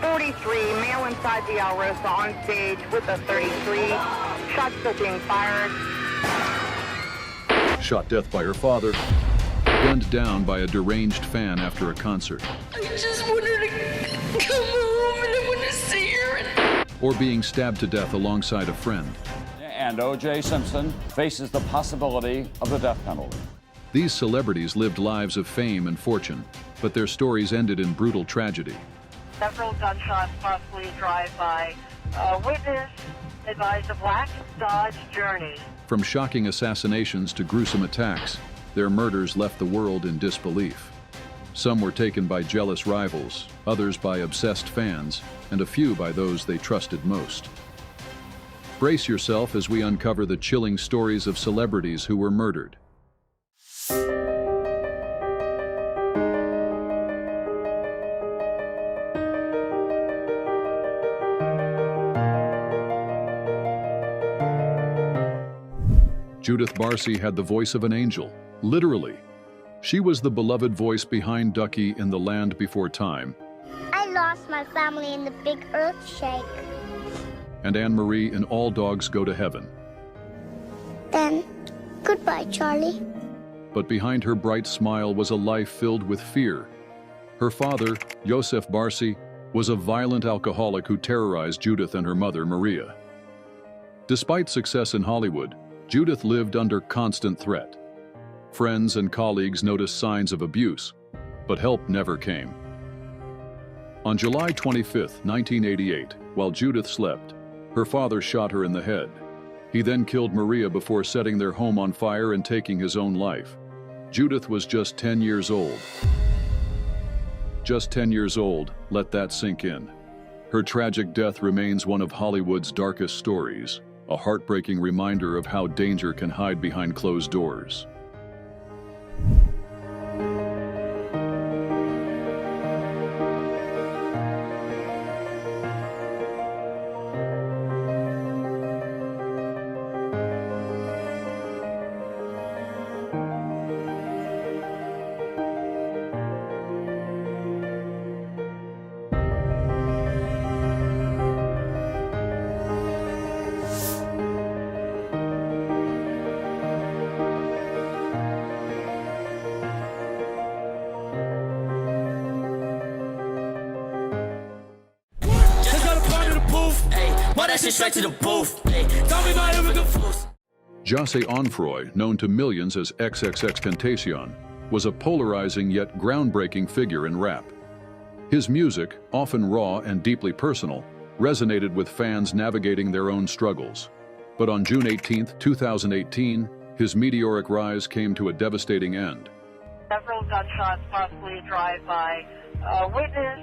43, male inside the Alrosa on stage with a 33. Shots still being fired. Shot death by her father. Gunned down by a deranged fan after a concert. I just wanted to come home and I want to see her. Or being stabbed to death alongside a friend. And O.J. Simpson faces the possibility of the death penalty. These celebrities lived lives of fame and fortune, but their stories ended in brutal tragedy. Several gunshots, possibly a drive-by. Witness advised a black Dodge Journey. From shocking assassinations to gruesome attacks, their murders left the world in disbelief. Some were taken by jealous rivals, others by obsessed fans, and a few by those they trusted most. Brace yourself as we uncover the chilling stories of celebrities who were murdered. Judith Barcy had the voice of an angel, literally. She was the beloved voice behind Ducky in The Land Before Time. I lost my family in the big earthshake. And Anne-Marie in All Dogs Go to Heaven. Then, goodbye, Charlie. But behind her bright smile was a life filled with fear. Her father, Joseph Barcy, was a violent alcoholic who terrorized Judith and her mother, Maria. Despite success in Hollywood, Judith lived under constant threat. Friends and colleagues noticed signs of abuse, but help never came. On July 25, 1988, while Judith slept, her father shot her in the head. He then killed Maria before setting their home on fire and taking his own life. Judith was just 10 years old. Just 10 years old, let that sink in. Her tragic death remains one of Hollywood's darkest stories, a heartbreaking reminder of how danger can hide behind closed doors. Straight to the booth. Tell me about him confused. José Onfroy, known to millions as XXXTentacion, was a polarizing yet groundbreaking figure in rap. His music, often raw and deeply personal, resonated with fans navigating their own struggles. But on June 18, 2018, his meteoric rise came to a devastating end. Several gunshots, possibly a drive-by. Witness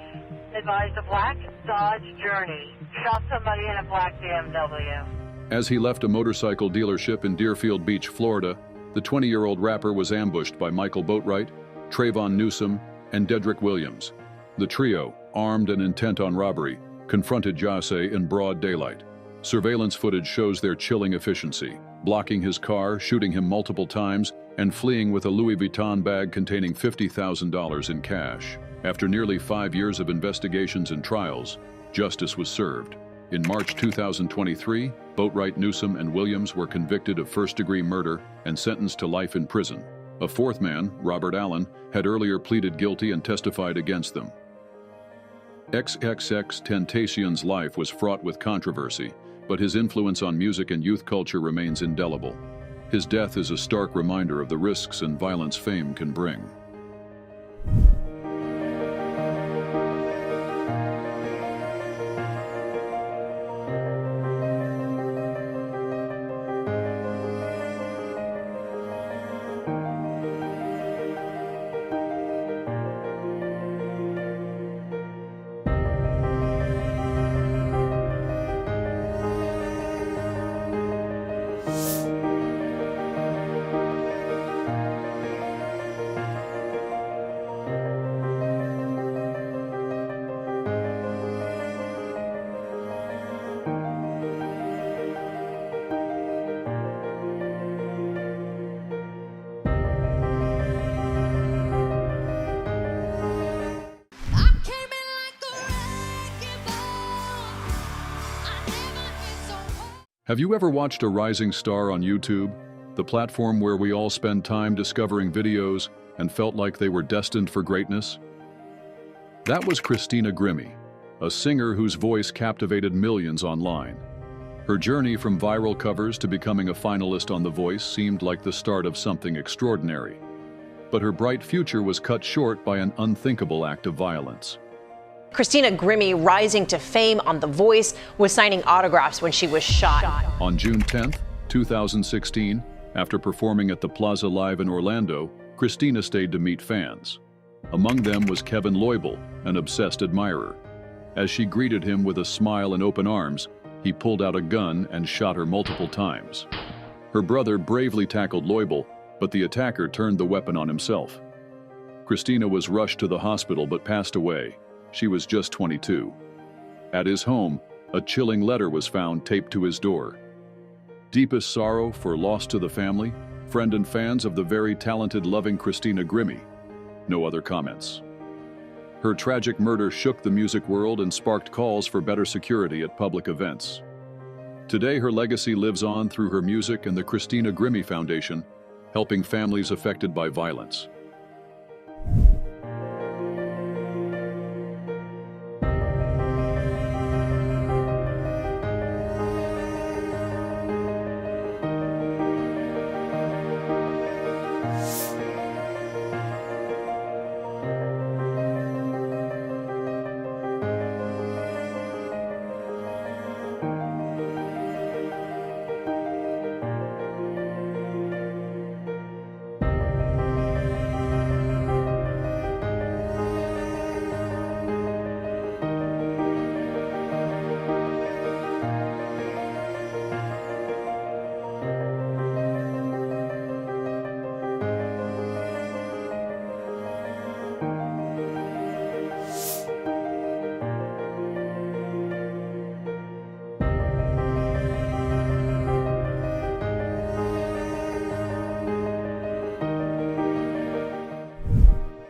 advised a black Dodge Journey. Shot somebody in a black BMW. As he left a motorcycle dealership in Deerfield Beach, Florida, the 20-year-old rapper was ambushed by Michael Boatwright, Trayvon Newsom, and Dedrick Williams. The trio, armed and intent on robbery, confronted José in broad daylight. Surveillance footage shows their chilling efficiency, blocking his car, shooting him multiple times, and fleeing with a Louis Vuitton bag containing $50,000 in cash. After nearly 5 years of investigations and trials, justice was served. In March 2023, Boatwright, Newsom, and Williams were convicted of first-degree murder and sentenced to life in prison. A fourth man, Robert Allen, had earlier pleaded guilty and testified against them. XXXTentacion's life was fraught with controversy, but his influence on music and youth culture remains indelible. His death is a stark reminder of the risks and violence fame can bring. Have you ever watched a rising star on YouTube, the platform where we all spend time discovering videos and felt like they were destined for greatness? That was Christina Grimmie, a singer whose voice captivated millions online. Her journey from viral covers to becoming a finalist on The Voice seemed like the start of something extraordinary. But her bright future was cut short by an unthinkable act of violence. Christina Grimmie, rising to fame on The Voice, was signing autographs when she was shot. On June 10, 2016, after performing at the Plaza Live in Orlando, Christina stayed to meet fans. Among them was Kevin Loibl, an obsessed admirer. As she greeted him with a smile and open arms, he pulled out a gun and shot her multiple times. Her brother bravely tackled Loibl, but the attacker turned the weapon on himself. Christina was rushed to the hospital but passed away. She was just 22. At his home, a chilling letter was found taped to his door. Deepest sorrow for loss to the family, friend and fans of the very talented, loving Christina Grimmie. No other comments. Her tragic murder shook the music world and sparked calls for better security at public events. Today, her legacy lives on through her music and the Christina Grimmie Foundation, helping families affected by violence.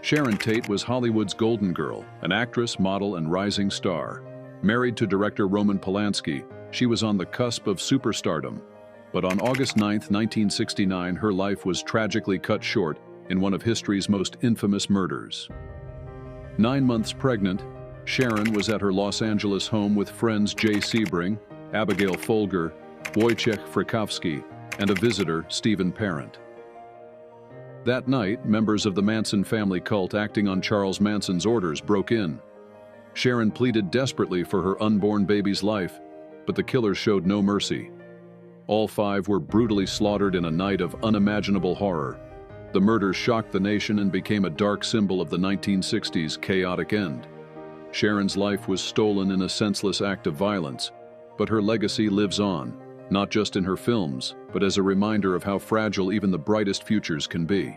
Sharon Tate was Hollywood's golden girl, an actress, model, and rising star. Married to director Roman Polanski, she was on the cusp of superstardom. But on August 9, 1969, her life was tragically cut short in one of history's most infamous murders. 9 months pregnant, Sharon was at her Los Angeles home with friends Jay Sebring, Abigail Folger, Wojciech Frykowski, and a visitor, Stephen Parent. That night, members of the Manson family cult acting on Charles Manson's orders broke in. Sharon pleaded desperately for her unborn baby's life, but the killers showed no mercy. All 5 were brutally slaughtered in a night of unimaginable horror. The murders shocked the nation and became a dark symbol of the 1960s chaotic end. Sharon's life was stolen in a senseless act of violence, but her legacy lives on, not just in her films, but as a reminder of how fragile even the brightest futures can be.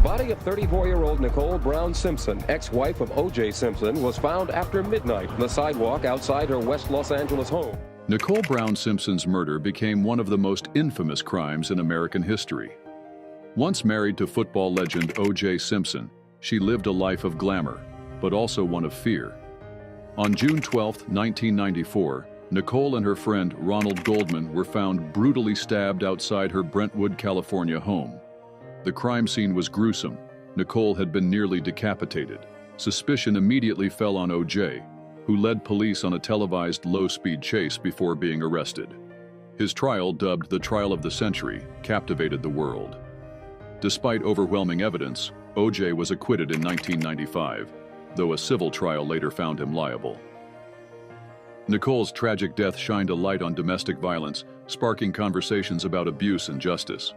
body of 34-year-old Nicole Brown Simpson, ex-wife of O.J. Simpson, was found after midnight on the sidewalk outside her West Los Angeles home. Nicole Brown Simpson's murder became one of the most infamous crimes in American history. Once married to football legend O.J. Simpson, she lived a life of glamour, but also one of fear. On June 12, 1994, Nicole and her friend Ronald Goldman were found brutally stabbed outside her Brentwood, California home. The crime scene was gruesome. Nicole had been nearly decapitated. Suspicion immediately fell on O.J., who led police on a televised low-speed chase before being arrested. His trial, dubbed the Trial of the Century, captivated the world. Despite overwhelming evidence, O.J. was acquitted in 1995, though a civil trial later found him liable. Nicole's tragic death shined a light on domestic violence, sparking conversations about abuse and justice.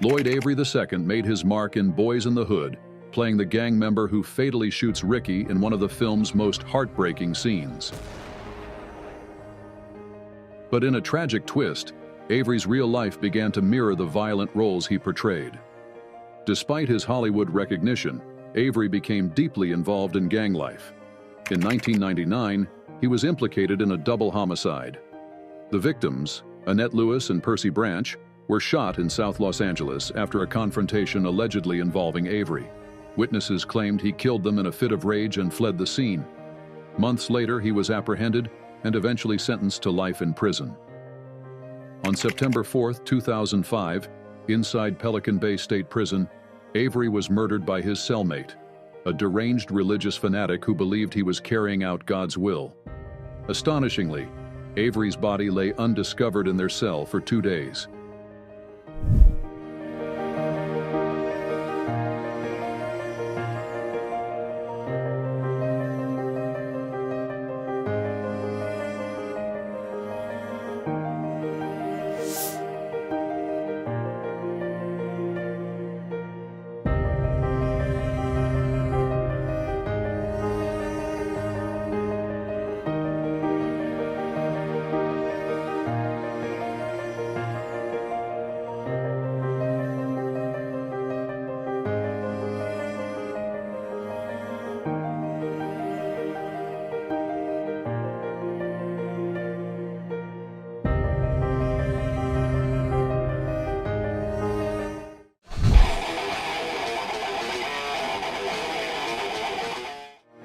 Lloyd Avery II made his mark in Boys in the Hood, playing the gang member who fatally shoots Ricky in one of the film's most heartbreaking scenes. But in a tragic twist, Avery's real life began to mirror the violent roles he portrayed. Despite his Hollywood recognition, Avery became deeply involved in gang life. In 1999, he was implicated in a double homicide. The victims, Annette Lewis and Percy Branch, were shot in South Los Angeles after a confrontation allegedly involving Avery. Witnesses claimed he killed them in a fit of rage and fled the scene. Months later, he was apprehended and eventually sentenced to life in prison. On September 4, 2005, inside Pelican Bay State Prison, Avery was murdered by his cellmate, a deranged religious fanatic who believed he was carrying out God's will. Astonishingly, Avery's body lay undiscovered in their cell for 2 days.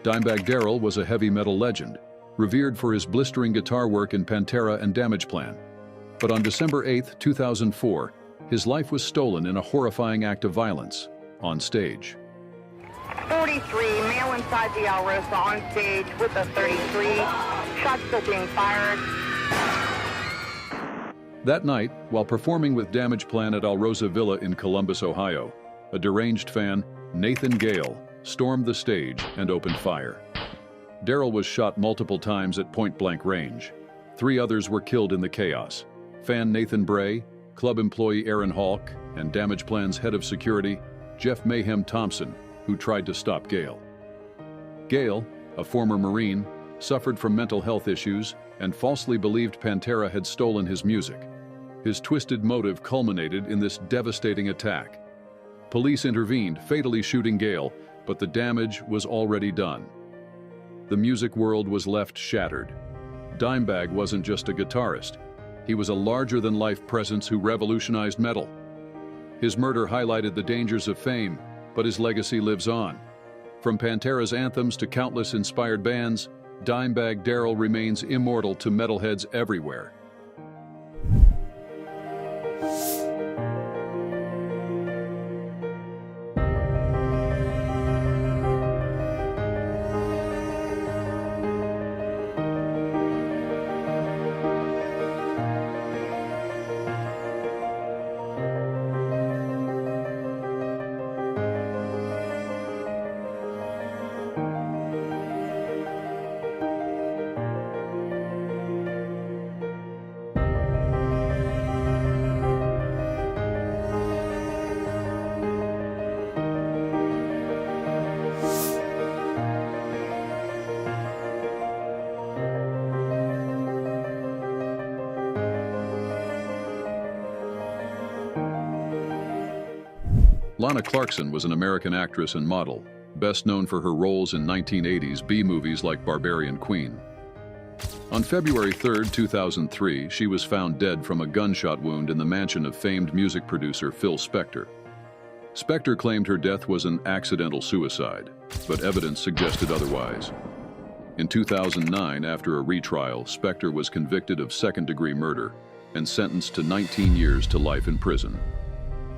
Dimebag Darrell was a heavy metal legend, revered for his blistering guitar work in Pantera and Damageplan. But on December 8, 2004, his life was stolen in a horrifying act of violence, on stage. 43, male inside the Alrosa on stage with a 33, shots still being fired. That night, while performing with Damageplan at Alrosa Villa in Columbus, Ohio, a deranged fan, Nathan Gale, stormed the stage and opened fire. Darrell was shot multiple times at point-blank range. 3 others were killed in the chaos: fan Nathan Bray, club employee Aaron Halk, and Damageplan's head of security, Jeff Mayhem Thompson, who tried to stop Gale. Gale, a former Marine, suffered from mental health issues and falsely believed Pantera had stolen his music. His twisted motive culminated in this devastating attack. Police intervened, fatally shooting Gale, but the damage was already done. The music world was left shattered. Dimebag wasn't just a guitarist. He was a larger-than-life presence who revolutionized metal. His murder highlighted the dangers of fame, but his legacy lives on. From Pantera's anthems to countless inspired bands, Dimebag Darrell remains immortal to metalheads everywhere. Lana Clarkson was an American actress and model, best known for her roles in 1980s B-movies like Barbarian Queen. On February 3, 2003, she was found dead from a gunshot wound in the mansion of famed music producer Phil Spector. Spector claimed her death was an accidental suicide, but evidence suggested otherwise. In 2009, after a retrial, Spector was convicted of second-degree murder and sentenced to 19 years to life in prison.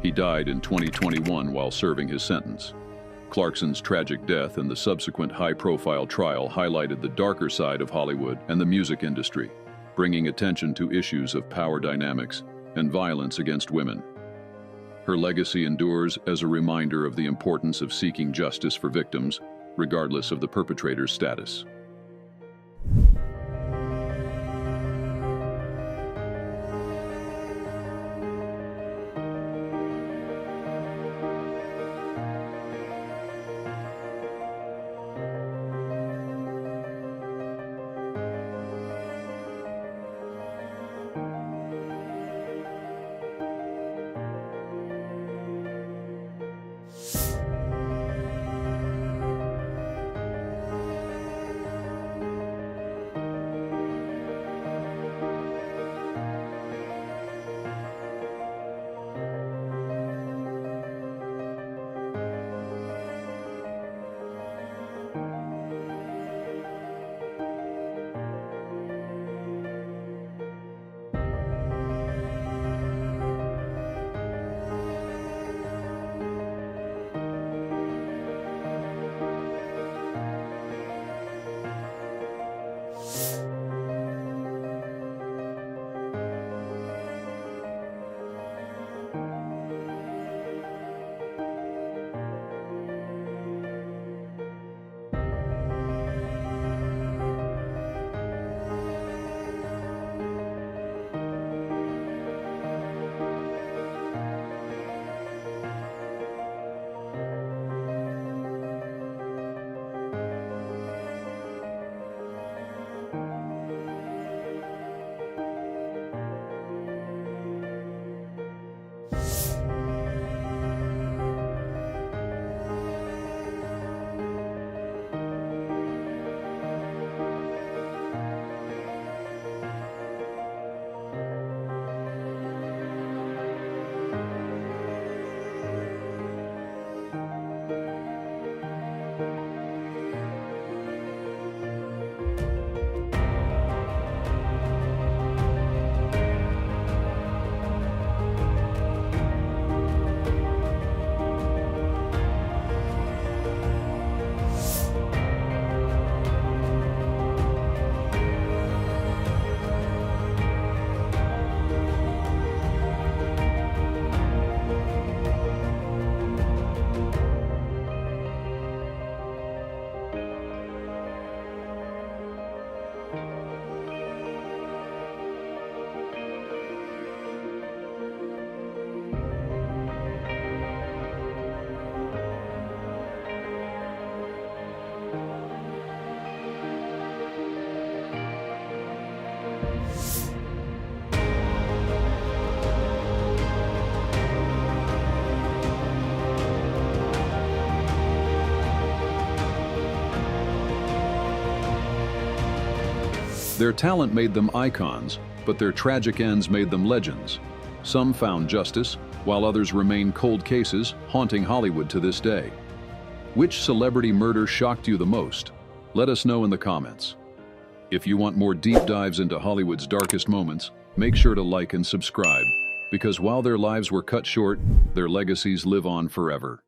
He died in 2021 while serving his sentence. Clarkson's tragic death and the subsequent high-profile trial highlighted the darker side of Hollywood and the music industry, bringing attention to issues of power dynamics and violence against women. Her legacy endures as a reminder of the importance of seeking justice for victims, regardless of the perpetrator's status. Their talent made them icons, but their tragic ends made them legends. Some found justice, while others remain cold cases haunting Hollywood to this day. Which celebrity murder shocked you the most? Let us know in the comments. If you want more deep dives into Hollywood's darkest moments, make sure to like and subscribe, because while their lives were cut short, their legacies live on forever.